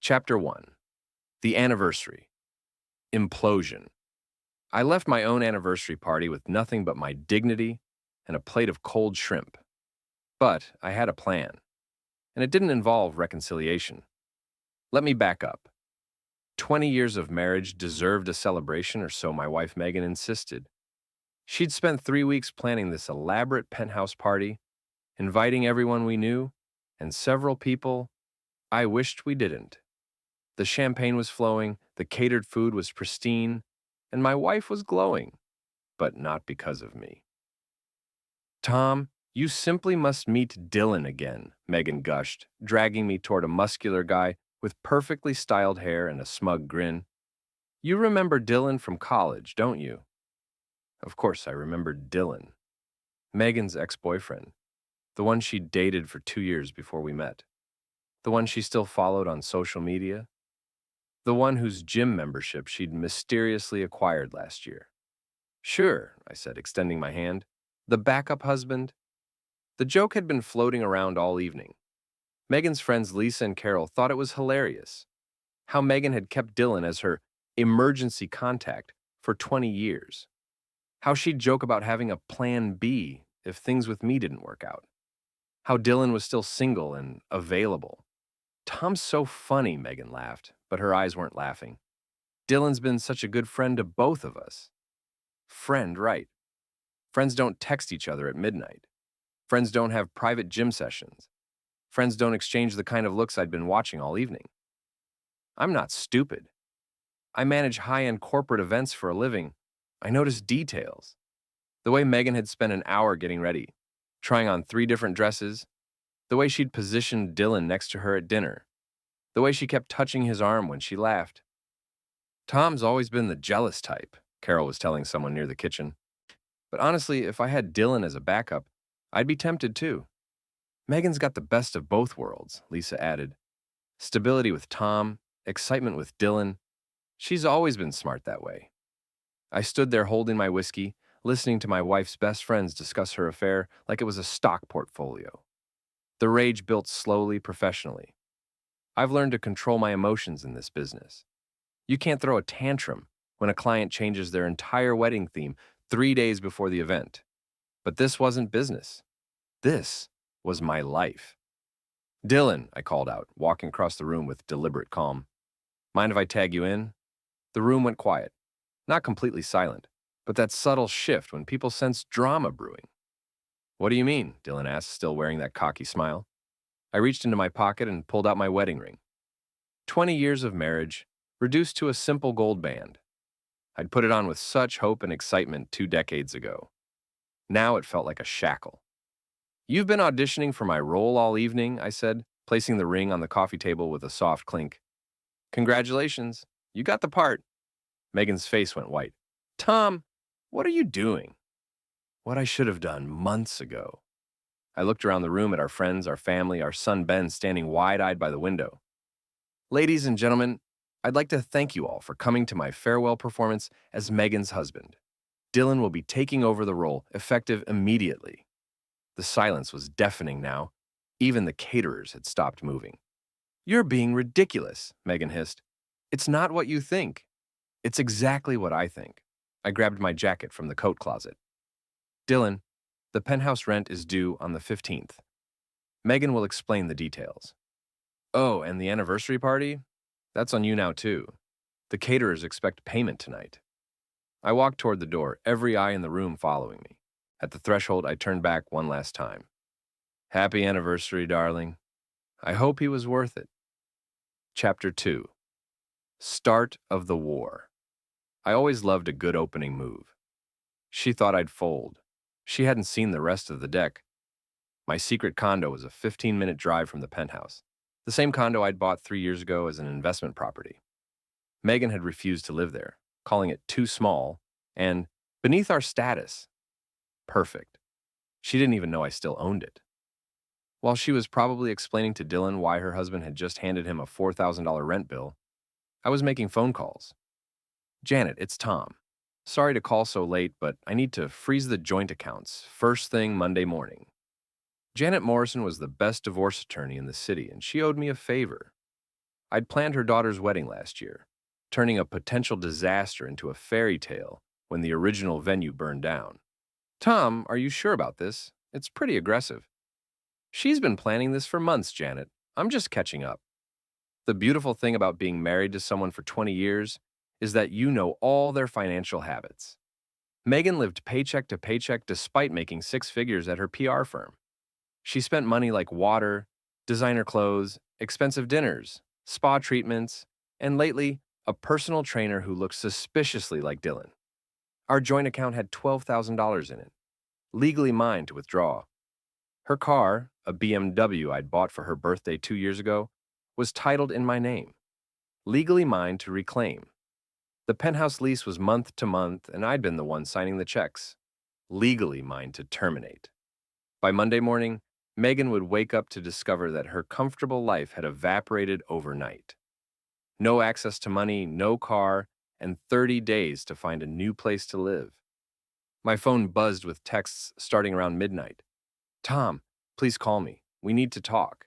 Chapter 1. The Anniversary. Implosion. I left my own anniversary party with nothing but my dignity and a plate of cold shrimp. But I had a plan, and it didn't involve reconciliation. Let me back up. 20 years of marriage deserved a celebration, or so my wife Megan insisted. She'd spent 3 weeks planning this elaborate penthouse party, inviting everyone we knew, and several people I wished we didn't. The champagne was flowing, the catered food was pristine, and my wife was glowing, but not because of me. Tom, you simply must meet Dylan again, Megan gushed, dragging me toward a muscular guy with perfectly styled hair and a smug grin. You remember Dylan from college, don't you? Of course I remembered Dylan. Megan's ex-boyfriend, the one she'd dated for 2 years before we met. The one she still followed on social media. The one whose gym membership she'd mysteriously acquired last year. Sure, I said, extending my hand. The backup husband? The joke had been floating around all evening. Megan's friends Lisa and Carol thought it was hilarious. How Megan had kept Dylan as her emergency contact for 20 years. How she'd joke about having a plan B if things with me didn't work out. How Dylan was still single and available. Tom's so funny, Megan laughed, but her eyes weren't laughing. Dylan's been such a good friend to both of us. Friend, right. Friends don't text each other at midnight. Friends don't have private gym sessions. Friends don't exchange the kind of looks I'd been watching all evening. I'm not stupid. I manage high-end corporate events for a living. I noticed details. The way Megan had spent an hour getting ready, trying on 3 different dresses, the way she'd positioned Dylan next to her at dinner, the way she kept touching his arm when she laughed. Tom's always been the jealous type, Carol was telling someone near the kitchen. But honestly, if I had Dylan as a backup, I'd be tempted too. Megan's got the best of both worlds, Lisa added. Stability with Tom, excitement with Dylan. She's always been smart that way. I stood there holding my whiskey, listening to my wife's best friends discuss her affair like it was a stock portfolio. The rage built slowly, professionally. I've learned to control my emotions in this business. You can't throw a tantrum when a client changes their entire wedding theme 3 days before the event. But this wasn't business. This was my life. Dylan, I called out, walking across the room with deliberate calm. Mind if I tag you in? The room went quiet. Not completely silent, but that subtle shift when people sense drama brewing. What do you mean? Dylan asked, still wearing that cocky smile. I reached into my pocket and pulled out my wedding ring. 20 years of marriage, reduced to a simple gold band. I'd put it on with such hope and excitement 2 decades ago. Now it felt like a shackle. You've been auditioning for my role all evening, I said, placing the ring on the coffee table with a soft clink. Congratulations, you got the part. Megan's face went white. Tom, what are you doing? What I should have done months ago. I looked around the room at our friends, our family, our son Ben standing wide-eyed by the window. Ladies and gentlemen, I'd like to thank you all for coming to my farewell performance as Megan's husband. Dylan will be taking over the role, effective immediately. The silence was deafening now. Even the caterers had stopped moving. You're being ridiculous, Megan hissed. It's not what you think. It's exactly what I think. I grabbed my jacket from the coat closet. Dylan, the penthouse rent is due on the 15th. Megan will explain the details. Oh, and the anniversary party? That's on you now, too. The caterers expect payment tonight. I walked toward the door, every eye in the room following me. At the threshold, I turned back one last time. Happy anniversary, darling. I hope he was worth it. Chapter 2. Start of the war. I always loved a good opening move. She thought I'd fold. She hadn't seen the rest of the deck. My secret condo was a 15-minute drive from the penthouse, the same condo I'd bought 3 years ago as an investment property. Megan had refused to live there, calling it too small and beneath our status. Perfect. She didn't even know I still owned it. While she was probably explaining to Dylan why her husband had just handed him a $4,000 rent bill, I was making phone calls. Janet, it's Tom. Sorry to call so late, but I need to freeze the joint accounts first thing Monday morning. Janet Morrison was the best divorce attorney in the city, and she owed me a favor. I'd planned her daughter's wedding last year, turning a potential disaster into a fairy tale when the original venue burned down. Tom, are you sure about this? It's pretty aggressive. She's been planning this for months, Janet. I'm just catching up. The beautiful thing about being married to someone for 20 years is that you know all their financial habits. Megan lived paycheck to paycheck despite making six figures at her PR firm. She spent money like water, designer clothes, expensive dinners, spa treatments, and lately, a personal trainer who looked suspiciously like Dylan. Our joint account had $12,000 in it, legally mine to withdraw. Her car, a BMW I'd bought for her birthday 2 years ago, was titled in my name, legally mine to reclaim. The penthouse lease was month to month, and I'd been the one signing the checks, legally mine to terminate. By Monday morning, Megan would wake up to discover that her comfortable life had evaporated overnight. No access to money, no car, and 30 days to find a new place to live. My phone buzzed with texts starting around midnight. Tom, please call me. We need to talk.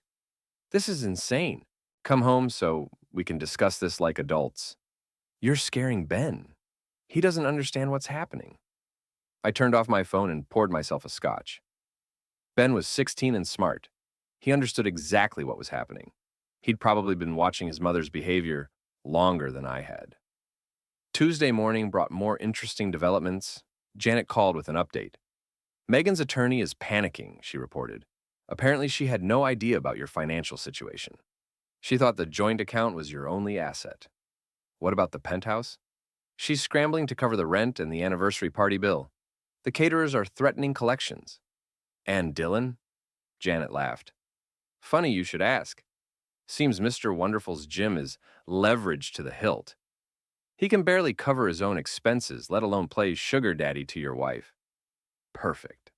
This is insane. Come home so we can discuss this like adults. You're scaring Ben. He doesn't understand what's happening. I turned off my phone and poured myself a scotch. Ben was 16 and smart. He understood exactly what was happening. He'd probably been watching his mother's behavior longer than I had. Tuesday morning brought more interesting developments. Janet called with an update. Megan's attorney is panicking, she reported. Apparently, she had no idea about your financial situation. She thought the joint account was your only asset. What about the penthouse? She's scrambling to cover the rent and the anniversary party bill. The caterers are threatening collections. And Dylan? Janet laughed. Funny you should ask. Seems Mr. Wonderful's gym is leveraged to the hilt. He can barely cover his own expenses, let alone play sugar daddy to your wife. Perfect.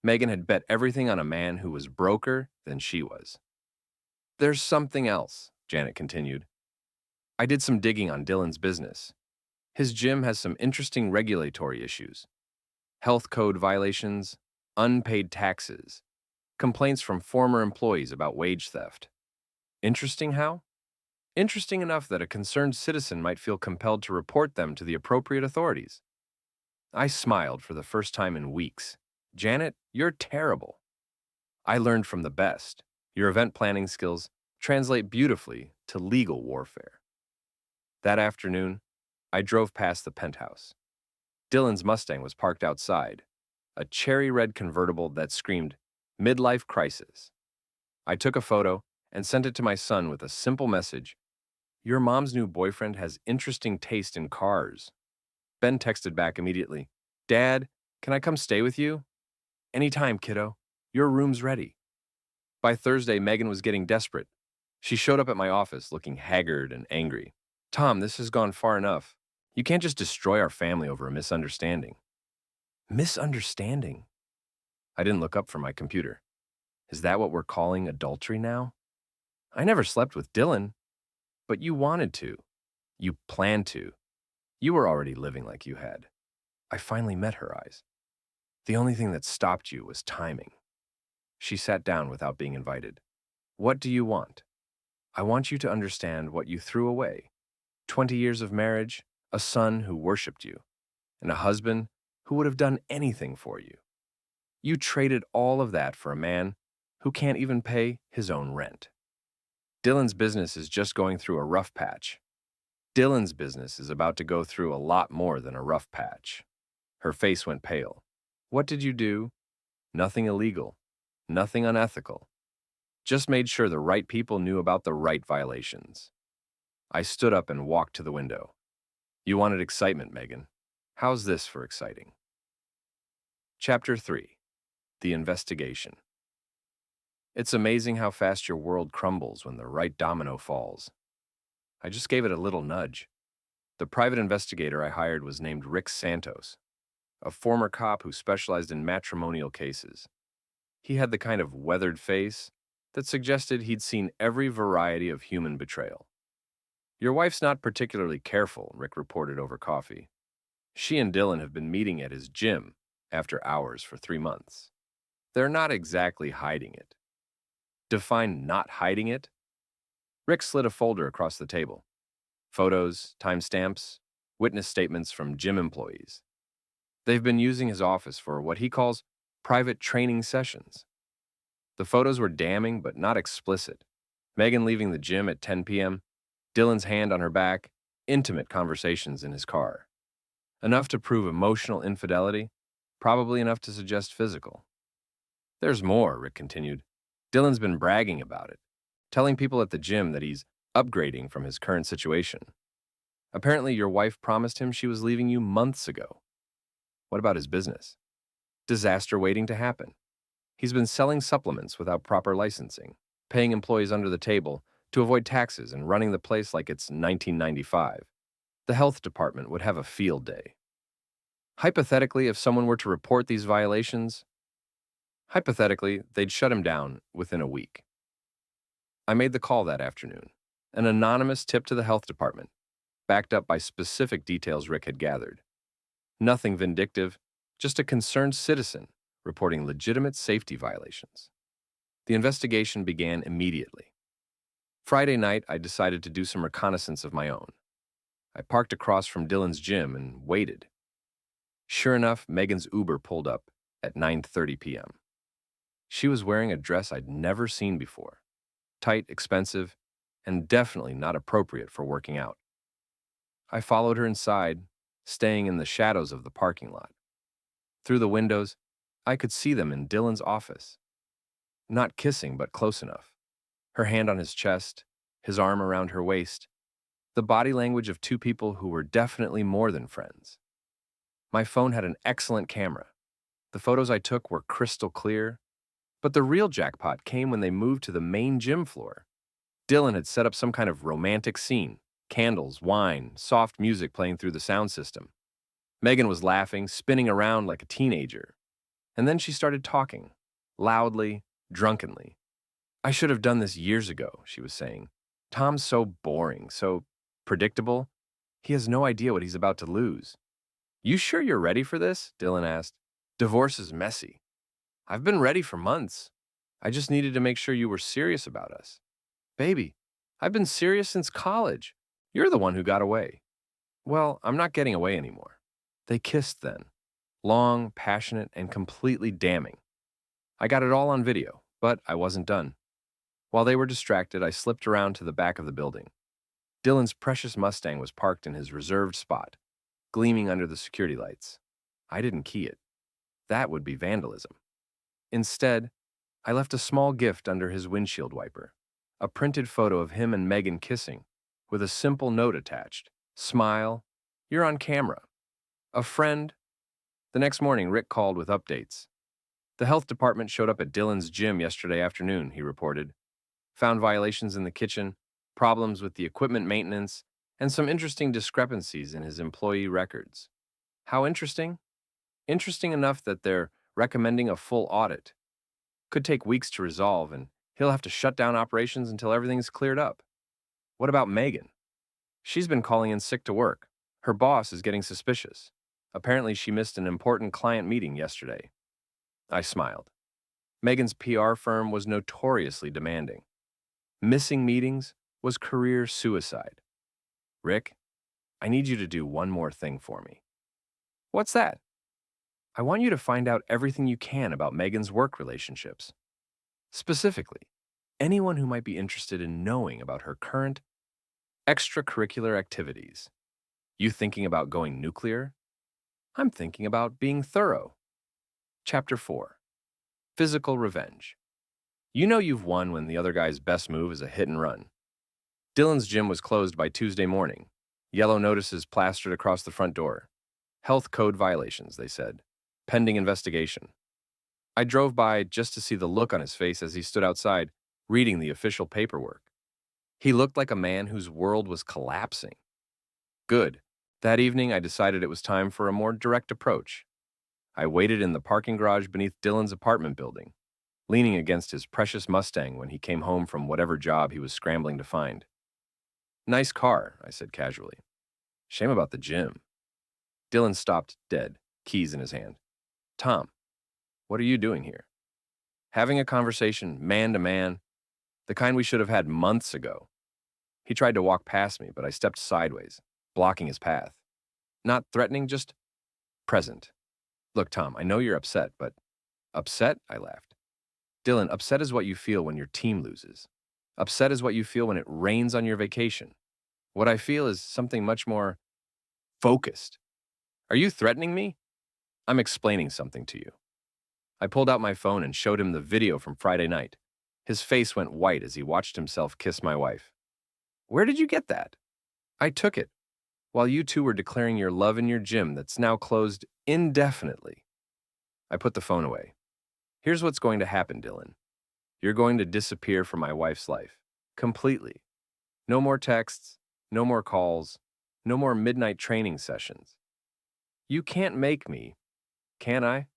Megan had bet everything on a man who was broker than she was. There's something else, Janet continued. I did some digging on Dylan's business. His gym has some interesting regulatory issues. Health code violations, unpaid taxes, complaints from former employees about wage theft. Interesting how? Interesting enough that a concerned citizen might feel compelled to report them to the appropriate authorities. I smiled for the first time in weeks. Janet, you're terrible. I learned from the best. Your event planning skills translate beautifully to legal warfare. That afternoon, I drove past the penthouse. Dylan's Mustang was parked outside, a cherry red convertible that screamed, midlife crisis. I took a photo and sent it to my son with a simple message. Your mom's new boyfriend has interesting taste in cars. Ben texted back immediately. Dad, can I come stay with you? Anytime, kiddo. Your room's ready. By Thursday, Megan was getting desperate. She showed up at my office looking haggard and angry. Tom, this has gone far enough. You can't just destroy our family over a misunderstanding. Misunderstanding? I didn't look up from my computer. Is that what we're calling adultery now? I never slept with Dylan. But you wanted to. You planned to. You were already living like you had. I finally met her eyes. The only thing that stopped you was timing. She sat down without being invited. What do you want? I want you to understand what you threw away. 20 years of marriage, a son who worshipped you, and a husband who would have done anything for you. You traded all of that for a man who can't even pay his own rent. Dylan's business is just going through a rough patch. Dylan's business is about to go through a lot more than a rough patch. Her face went pale. What did you do? Nothing illegal. Nothing unethical. Just made sure the right people knew about the right violations. I stood up and walked to the window. You wanted excitement, Megan. How's this for exciting? Chapter 3. The Investigation. It's amazing how fast your world crumbles when the right domino falls. I just gave it a little nudge. The private investigator I hired was named Rick Santos, a former cop who specialized in matrimonial cases. He had the kind of weathered face that suggested he'd seen every variety of human betrayal. Your wife's not particularly careful, Rick reported over coffee. She and Dylan have been meeting at his gym after hours for 3 months. They're not exactly hiding it. Define not hiding it. Rick slid a folder across the table. Photos, timestamps, witness statements from gym employees. They've been using his office for what he calls private training sessions. The photos were damning but not explicit. Megan leaving the gym at 10 p.m., Dylan's hand on her back, intimate conversations in his car. Enough to prove emotional infidelity, probably enough to suggest physical. There's more, Rick continued. Dylan's been bragging about it, telling people at the gym that he's upgrading from his current situation. Apparently, your wife promised him she was leaving you months ago. What about his business? Disaster waiting to happen. He's been selling supplements without proper licensing, paying employees under the table to avoid taxes and running the place like it's 1995. The health department would have a field day. Hypothetically, if someone were to report these violations, they'd shut him down within a week. I made the call that afternoon. An anonymous tip to the health department, backed up by specific details Rick had gathered. Nothing vindictive, just a concerned citizen reporting legitimate safety violations. The investigation began immediately. Friday night, I decided to do some reconnaissance of my own. I parked across from Dylan's gym and waited. Sure enough, Megan's Uber pulled up at 9:30 p.m. She was wearing a dress I'd never seen before. Tight, expensive, and definitely not appropriate for working out. I followed her inside, staying in the shadows of the parking lot. Through the windows, I could see them in Dylan's office. Not kissing, but close enough. Her hand on his chest, his arm around her waist. The body language of two people who were definitely more than friends. My phone had an excellent camera. The photos I took were crystal clear, but the real jackpot came when they moved to the main gym floor. Dylan had set up some kind of romantic scene. Candles, wine, soft music playing through the sound system. Megan was laughing, spinning around like a teenager. And then she started talking, loudly, drunkenly. I should have done this years ago, she was saying. Tom's so boring, so predictable. He has no idea what he's about to lose. You sure you're ready for this? Dylan asked. Divorce is messy. I've been ready for months. I just needed to make sure you were serious about us. Baby, I've been serious since college. You're the one who got away. Well, I'm not getting away anymore. They kissed then. Long, passionate, and completely damning. I got it all on video, but I wasn't done. While they were distracted, I slipped around to the back of the building. Dylan's precious Mustang was parked in his reserved spot, gleaming under the security lights. I didn't key it. That would be vandalism. Instead, I left a small gift under his windshield wiper, a printed photo of him and Megan kissing, with a simple note attached. Smile, you're on camera. A friend. The next morning, Rick called with updates. The health department showed up at Dylan's gym yesterday afternoon, he reported. Found violations in the kitchen, problems with the equipment maintenance, and some interesting discrepancies in his employee records. How interesting? Interesting enough that they're recommending a full audit. Could take weeks to resolve, and he'll have to shut down operations until everything's cleared up. What about Megan? She's been calling in sick to work. Her boss is getting suspicious. Apparently, she missed an important client meeting yesterday. I smiled. Megan's PR firm was notoriously demanding. Missing meetings was career suicide. Rick, I need you to do one more thing for me. What's that? I want you to find out everything you can about Megan's work relationships. Specifically, anyone who might be interested in knowing about her current extracurricular activities. You thinking about going nuclear? I'm thinking about being thorough. Chapter 4. Physical Revenge. You know you've won when the other guy's best move is a hit and run. Dylan's gym was closed by Tuesday morning. Yellow notices plastered across the front door. Health code violations, they said. Pending investigation. I drove by just to see the look on his face as he stood outside, reading the official paperwork. He looked like a man whose world was collapsing. Good. That evening, I decided it was time for a more direct approach. I waited in the parking garage beneath Dylan's apartment building, leaning against his precious Mustang when he came home from whatever job he was scrambling to find. Nice car, I said casually. Shame about the gym. Dylan stopped dead, keys in his hand. Tom, what are you doing here? Having a conversation, man to man, the kind we should have had months ago. He tried to walk past me, but I stepped sideways, blocking his path. Not threatening, just present. Look, Tom, I know you're upset, but upset? I laughed. Dylan, upset is what you feel when your team loses. Upset is what you feel when it rains on your vacation. What I feel is something much more focused. Are you threatening me? I'm explaining something to you. I pulled out my phone and showed him the video from Friday night. His face went white as he watched himself kiss my wife. Where did you get that? I took it while you two were declaring your love in your gym that's now closed indefinitely. I put the phone away. Here's what's going to happen, Dylan. You're going to disappear from my wife's life. Completely. No more texts, no more calls, no more midnight training sessions. You can't make me, can I?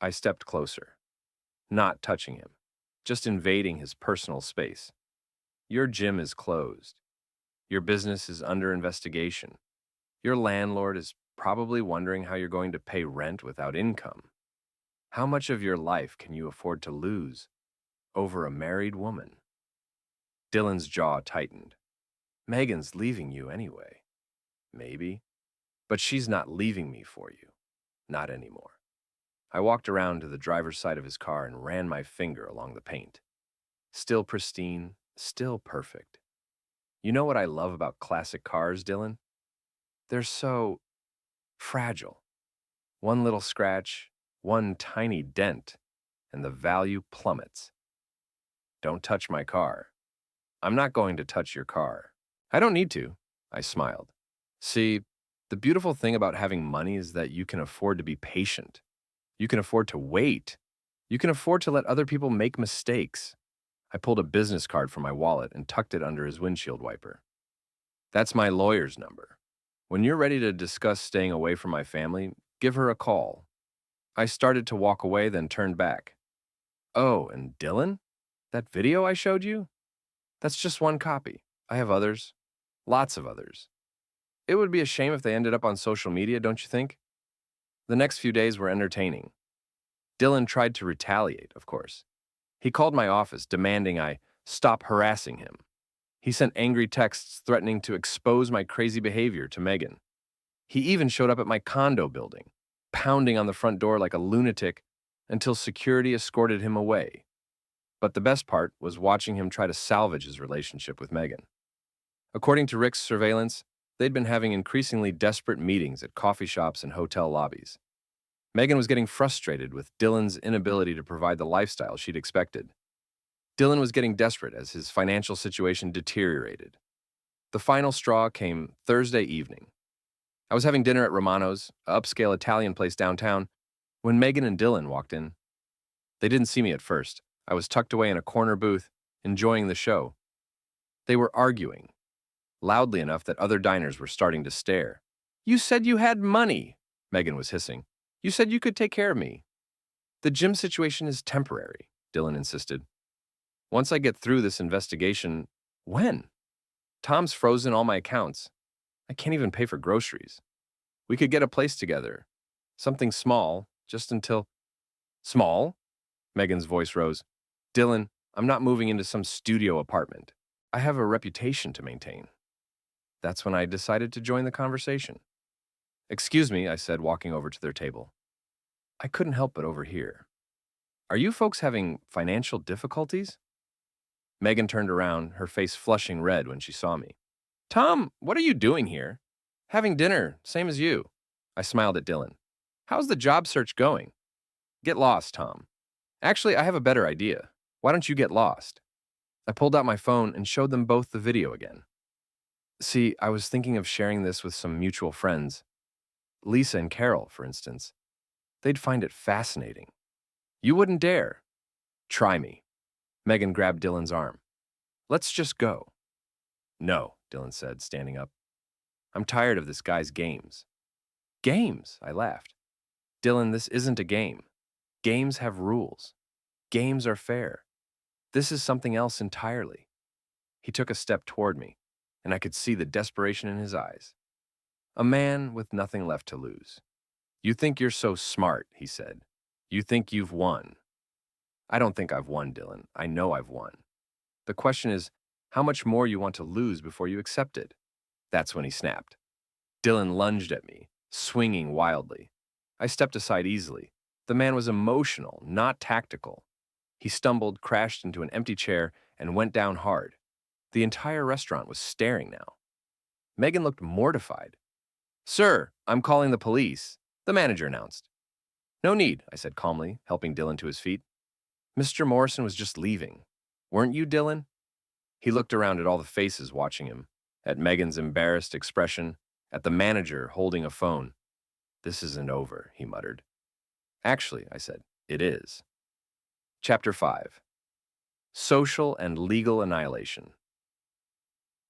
I stepped closer, not touching him, just invading his personal space. Your gym is closed. Your business is under investigation. Your landlord is probably wondering how you're going to pay rent without income. How much of your life can you afford to lose over a married woman? Dylan's jaw tightened. Megan's leaving you anyway. Maybe. But she's not leaving me for you. Not anymore. I walked around to the driver's side of his car and ran my finger along the paint. Still pristine, still perfect. You know what I love about classic cars, Dylan? They're so fragile. One little scratch, one tiny dent, and the value plummets. Don't touch my car. I'm not going to touch your car. I don't need to, I smiled. See, the beautiful thing about having money is that you can afford to be patient. You can afford to wait. You can afford to let other people make mistakes. I pulled a business card from my wallet and tucked it under his windshield wiper. That's my lawyer's number. When you're ready to discuss staying away from my family, give her a call. I started to walk away, then turned back. Oh, and Dylan? That video I showed you? That's just one copy. I have others. Lots of others. It would be a shame if they ended up on social media, don't you think? The next few days were entertaining. Dylan tried to retaliate, of course. He called my office, demanding I stop harassing him. He sent angry texts threatening to expose my crazy behavior to Megan. He even showed up at my condo building, pounding on the front door like a lunatic until security escorted him away. But the best part was watching him try to salvage his relationship with Megan. According to Rick's surveillance, they'd been having increasingly desperate meetings at coffee shops and hotel lobbies. Megan was getting frustrated with Dylan's inability to provide the lifestyle she'd expected. Dylan was getting desperate as his financial situation deteriorated. The final straw came Thursday evening. I was having dinner at Romano's, an upscale Italian place downtown, when Megan and Dylan walked in. They didn't see me at first. I was tucked away in a corner booth, enjoying the show. They were arguing, loudly enough that other diners were starting to stare. You said you had money, Megan was hissing. You said you could take care of me. The gym situation is temporary, Dylan insisted. Once I get through this investigation, when? Tom's frozen all my accounts. I can't even pay for groceries. We could get a place together. Something small, just until... Small? Megan's voice rose. Dylan, I'm not moving into some studio apartment. I have a reputation to maintain. That's when I decided to join the conversation. Excuse me, I said, walking over to their table. I couldn't help but overhear. Are you folks having financial difficulties? Megan turned around, her face flushing red when she saw me. Tom, what are you doing here? Having dinner, same as you. I smiled at Dylan. How's the job search going? Get lost, Tom. Actually, I have a better idea. Why don't you get lost? I pulled out my phone and showed them both the video again. See, I was thinking of sharing this with some mutual friends. Lisa and Carol, for instance. They'd find it fascinating. You wouldn't dare. Try me. Megan grabbed Dylan's arm. Let's just go. No, Dylan said, standing up. I'm tired of this guy's games. Games? I laughed. Dylan, this isn't a game. Games have rules. Games are fair. This is something else entirely. He took a step toward me, and I could see the desperation in his eyes. A man with nothing left to lose. You think you're so smart, he said. You think you've won. I don't think I've won, Dylan. I know I've won. The question is, How much more you want to lose before you accept it? That's when he snapped. Dylan lunged at me, swinging wildly. I stepped aside easily. The man was emotional, not tactical. He stumbled, crashed into an empty chair, and went down hard. The entire restaurant was staring now. Megan looked mortified. "Sir, I'm calling the police," the manager announced. "No need," I said calmly, helping Dylan to his feet. "Mr. Morrison was just leaving. Weren't you, Dylan?" He looked around at all the faces watching him, at Megan's embarrassed expression, at the manager holding a phone. "This isn't over," he muttered. "Actually," I said, "it is." Chapter 5. Social and Legal Annihilation.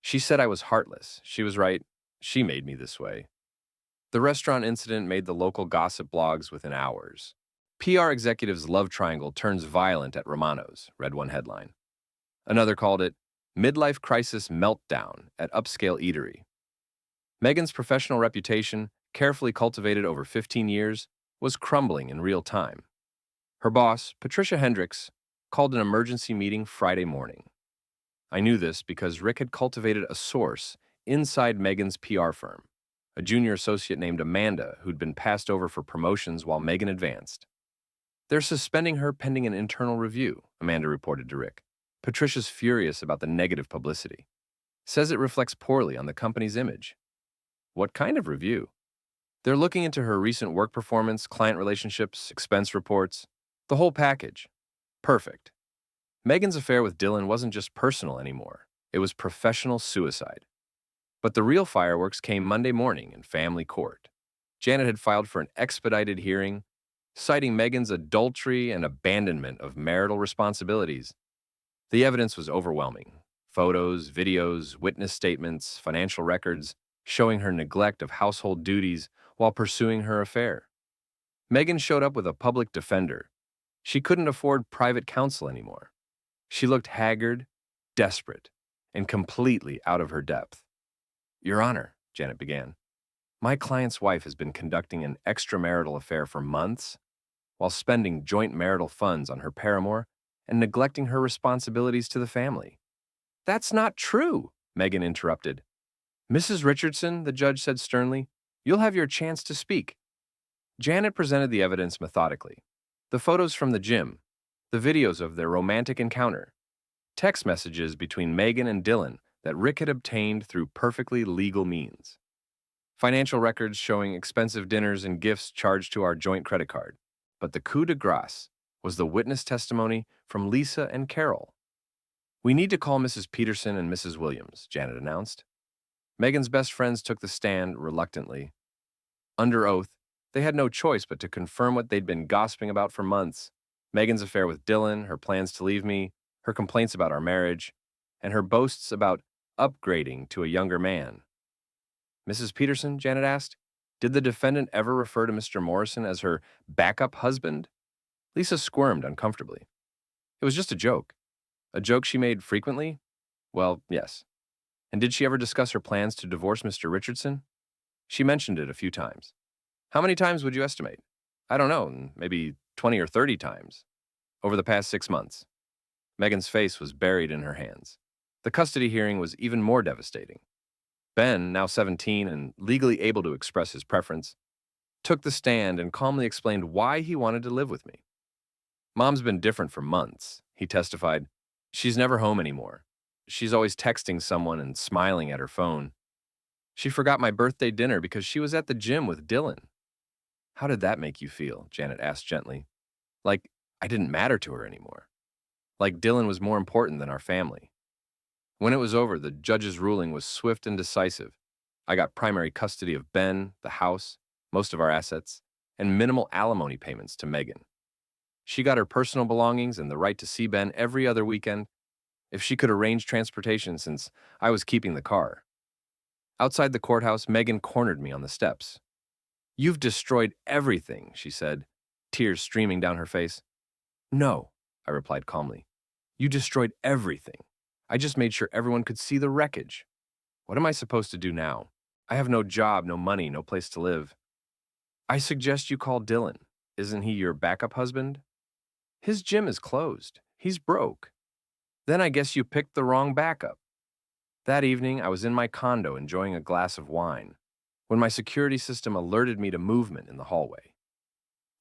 She said I was heartless. She was right. She made me this way. The restaurant incident made the local gossip blogs within hours. PR executive's love triangle turns violent at Romano's, read one headline. Another called it midlife crisis meltdown at upscale eatery. Megan's professional reputation, carefully cultivated over 15 years, was crumbling in real time. Her boss, Patricia Hendricks, called an emergency meeting Friday morning. I knew this because Rick had cultivated a source inside Megan's PR firm, a junior associate named Amanda who'd been passed over for promotions while Megan advanced. "They're suspending her pending an internal review," Amanda reported to Rick. "Patricia's furious about the negative publicity. Says it reflects poorly on the company's image." "What kind of review?" "They're looking into her recent work performance, client relationships, expense reports, the whole package." Perfect. Megan's affair with Dylan wasn't just personal anymore. It was professional suicide. But the real fireworks came Monday morning in family court. Janet had filed for an expedited hearing, citing Megan's adultery and abandonment of marital responsibilities. The evidence was overwhelming. Photos, videos, witness statements, financial records, showing her neglect of household duties while pursuing her affair. Megan showed up with a public defender. She couldn't afford private counsel anymore. She looked haggard, desperate, and completely out of her depth. "Your Honor," Janet began, "my client's wife has been conducting an extramarital affair for months while spending joint marital funds on her paramour and neglecting her responsibilities to the family." "That's not true," Megan interrupted. "Mrs. Richardson," the judge said sternly, "you'll have your chance to speak." Janet presented the evidence methodically. The photos from the gym, the videos of their romantic encounter, text messages between Megan and Dylan that Rick had obtained through perfectly legal means, financial records showing expensive dinners and gifts charged to our joint credit card. But the coup de grace was the witness testimony from Lisa and Carol. "We need to call Mrs. Peterson and Mrs. Williams," Janet announced. Megan's best friends took the stand reluctantly. Under oath, they had no choice but to confirm what they'd been gossiping about for months: Megan's affair with Dylan, her plans to leave me, her complaints about our marriage, and her boasts about upgrading to a younger man. "Mrs. Peterson," Janet asked, "did the defendant ever refer to Mr. Morrison as her backup husband?" Lisa squirmed uncomfortably. "It was just a joke." "A joke she made frequently?" "Well, yes." "And did she ever discuss her plans to divorce Mr. Richardson?" "She mentioned it a few times." "How many times would you estimate?" "I don't know, maybe 20 or 30 times. Over the past 6 months." Megan's face was buried in her hands. The custody hearing was even more devastating. Ben, now 17 and legally able to express his preference, took the stand and calmly explained why he wanted to live with me. "Mom's been different for months," he testified. "She's never home anymore. She's always texting someone and smiling at her phone. She forgot my birthday dinner because she was at the gym with Dylan." "How did that make you feel?" Janet asked gently. "Like I didn't matter to her anymore. Like Dylan was more important than our family." When it was over, the judge's ruling was swift and decisive. I got primary custody of Ben, the house, most of our assets, and minimal alimony payments to Megan. She got her personal belongings and the right to see Ben every other weekend if she could arrange transportation since I was keeping the car. Outside the courthouse, Megan cornered me on the steps. "You've destroyed everything," she said, tears streaming down her face. "No," I replied calmly. "You destroyed everything. I just made sure everyone could see the wreckage. What am I supposed to do now? I have no job, no money, no place to live." "I suggest you call Dylan. Isn't he your backup husband?" "His gym is closed. He's broke." "Then I guess you picked the wrong backup. That evening, I was in my condo enjoying a glass of wine when my security system alerted me to movement in the hallway.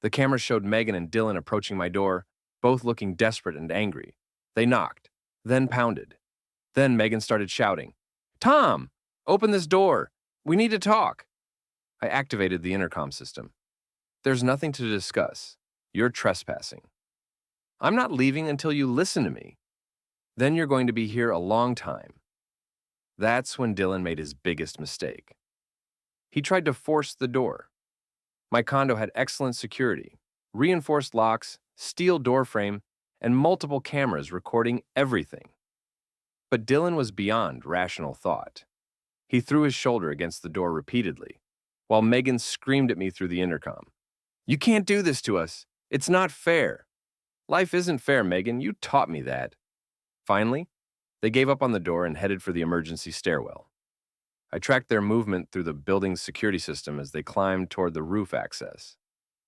The camera showed Megan and Dylan approaching my door, both looking desperate and angry. They knocked, then pounded. Then Megan started shouting, "Tom, open this door! We need to talk!" I activated the intercom system. "There's nothing to discuss. You're trespassing. I'm not leaving until you listen to me. Then you're going to be here a long time." That's when Dylan made his biggest mistake. He tried to force the door. My condo had excellent security, reinforced locks, steel door frame, and multiple cameras recording everything. But Dylan was beyond rational thought. He threw his shoulder against the door repeatedly, while Megan screamed at me through the intercom. "You can't do this to us. It's not fair." "Life isn't fair, Megan. You taught me that." Finally, they gave up on the door and headed for the emergency stairwell. I tracked their movement through the building's security system as they climbed toward the roof access.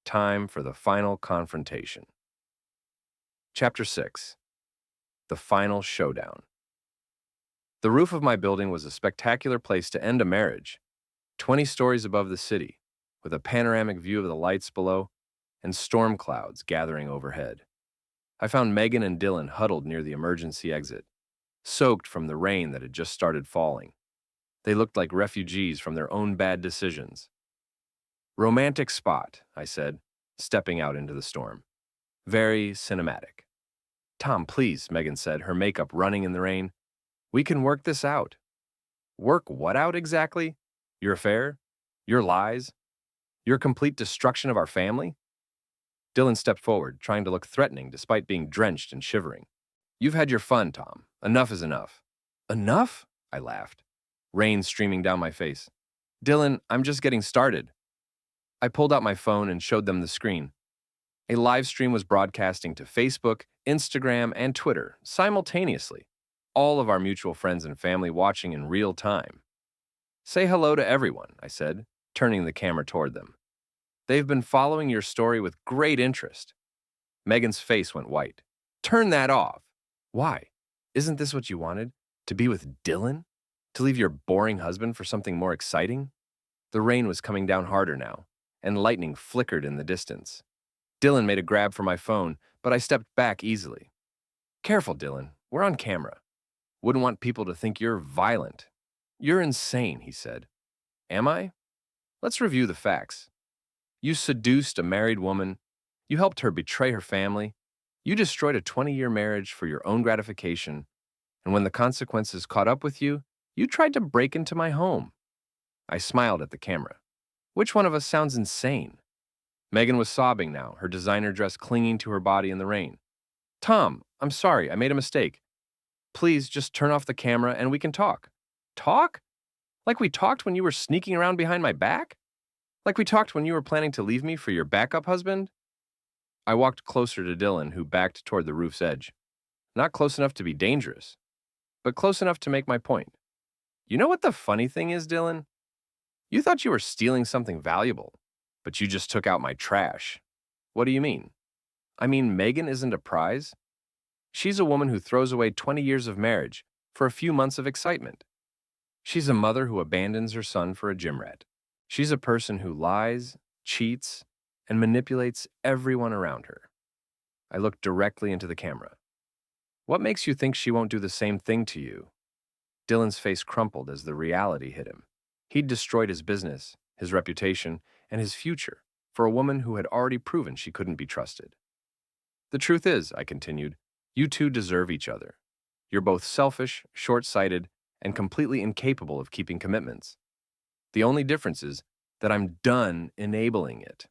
Time for the final confrontation. Chapter 6. The Final Showdown. The roof of my building was a spectacular place to end a marriage, 20 stories above the city, with a panoramic view of the lights below and storm clouds gathering overhead. I found Megan and Dylan huddled near the emergency exit, soaked from the rain that had just started falling. They looked like refugees from their own bad decisions. "Romantic spot," I said, stepping out into the storm. "Very cinematic." "Tom, please," Megan said, her makeup running in the rain. "We can work this out." "Work what out exactly? Your affair? Your lies? Your complete destruction of our family?" Dylan stepped forward, trying to look threatening despite being drenched and shivering. "You've had your fun, Tom. Enough is enough." "Enough?" I laughed, rain streaming down my face. "Dylan, I'm just getting started." I pulled out my phone and showed them the screen. A live stream was broadcasting to Facebook, Instagram, and Twitter simultaneously, all of our mutual friends and family watching in real time. "Say hello to everyone," I said, turning the camera toward them. "They've been following your story with great interest." Megan's face went white. "Turn that off." "Why? Isn't this what you wanted? To be with Dylan? To leave your boring husband for something more exciting?" The rain was coming down harder now, and lightning flickered in the distance. Dylan made a grab for my phone, but I stepped back easily. "Careful, Dylan. We're on camera. Wouldn't want people to think you're violent." "You're insane," he said. "Am I? Let's review the facts. You seduced a married woman. You helped her betray her family. You destroyed a 20-year marriage for your own gratification. And when the consequences caught up with you, you tried to break into my home." I smiled at the camera. Which one of us sounds insane? Megan was sobbing now, her designer dress clinging to her body in the rain. "Tom, I'm sorry, I made a mistake. Please just turn off the camera and we can talk." "Talk? Like we talked when you were sneaking around behind my back? Like we talked when you were planning to leave me for your backup husband?" I walked closer to Dylan, who backed toward the roof's edge. Not close enough to be dangerous, but close enough to make my point. "You know what the funny thing is, Dylan? You thought you were stealing something valuable, but you just took out my trash." "What do you mean?" "I mean, Megan isn't a prize. She's a woman who throws away 20 years of marriage for a few months of excitement. She's a mother who abandons her son for a gym rat. She's a person who lies, cheats, and manipulates everyone around her." I looked directly into the camera. "What makes you think she won't do the same thing to you?" Dylan's face crumpled as the reality hit him. He'd destroyed his business, his reputation, and his future for a woman who had already proven she couldn't be trusted. "The truth is," I continued, "you two deserve each other. You're both selfish, short-sighted, and completely incapable of keeping commitments. The only difference is that I'm done enabling it."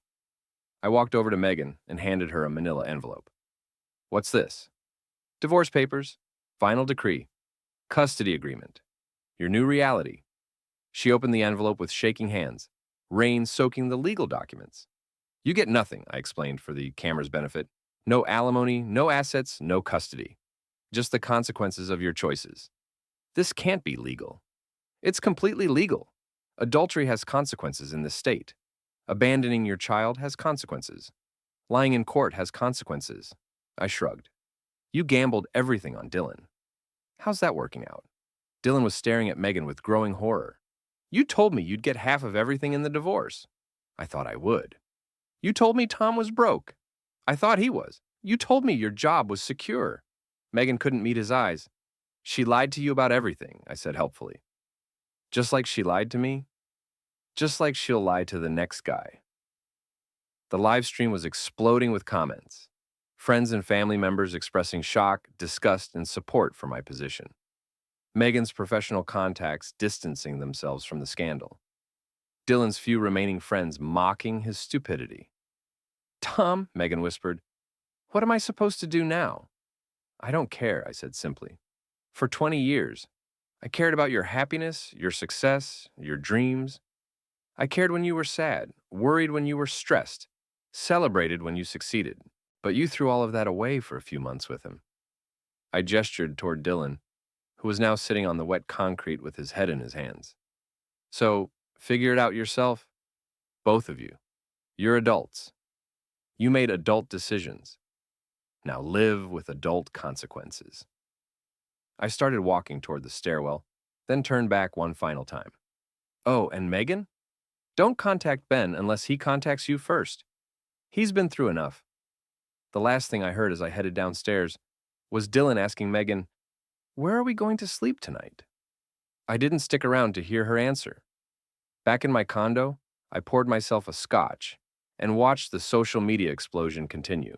I walked over to Megan and handed her a manila envelope. "What's this?" "Divorce papers, final decree, custody agreement, your new reality." She opened the envelope with shaking hands, rain soaking the legal documents. "You get nothing," I explained for the camera's benefit. "No alimony, no assets, no custody. Just the consequences of your choices." "This can't be legal." "It's completely legal. Adultery has consequences in this state. Abandoning your child has consequences. Lying in court has consequences." I shrugged. "You gambled everything on Dylan. How's that working out?" Dylan was staring at Megan with growing horror. You told me you'd get half of everything in the divorce. I thought I would. You told me Tom was broke. I thought he was. You told me your job was secure. Megan couldn't meet his eyes. She lied to you about everything, I said helpfully. Just like she lied to me? Just like she'll lie to the next guy. The live stream was exploding with comments. Friends and family members expressing shock, disgust, and support for my position. Megan's professional contacts distancing themselves from the scandal. Dylan's few remaining friends mocking his stupidity. Tom, Megan whispered, what am I supposed to do now? I don't care, I said simply. For 20 years, I cared about your happiness, your success, your dreams. I cared when you were sad, worried when you were stressed, celebrated when you succeeded. But you threw all of that away for a few months with him. I gestured toward Dylan, who was now sitting on the wet concrete with his head in his hands. So, figure it out yourself. Both of you. You're adults. You made adult decisions. Now live with adult consequences. I started walking toward the stairwell, then turned back one final time. Oh, and Megan? Don't contact Ben unless he contacts you first. He's been through enough. The last thing I heard as I headed downstairs was Dylan asking Megan, where are we going to sleep tonight? I didn't stick around to hear her answer. Back in my condo, I poured myself a scotch and watched the social media explosion continue.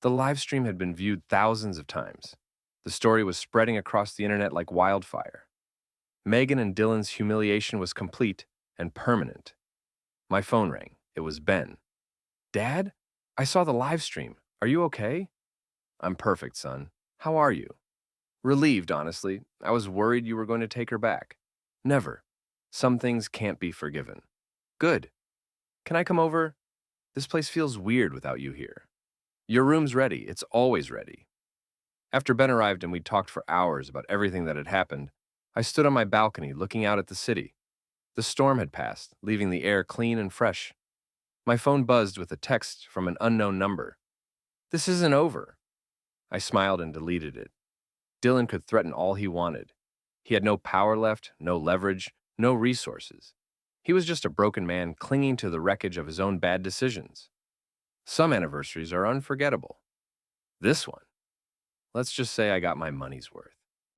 The live stream had been viewed thousands of times. The story was spreading across the internet like wildfire. Megan and Dylan's humiliation was complete and permanent. My phone rang. It was Ben. Dad? I saw the live stream. Are you okay? I'm perfect, son. How are you? Relieved, honestly. I was worried you were going to take her back. Never. Some things can't be forgiven. Good. Can I come over? This place feels weird without you here. Your room's ready. It's always ready. After Ben arrived and we talked for hours about everything that had happened, I stood on my balcony looking out at the city. The storm had passed, leaving the air clean and fresh. My phone buzzed with a text from an unknown number. This isn't over. I smiled and deleted it. Dylan could threaten all he wanted. He had no power left, no leverage, no resources. He was just a broken man clinging to the wreckage of his own bad decisions. Some anniversaries are unforgettable. This one, let's just say I got my money's worth.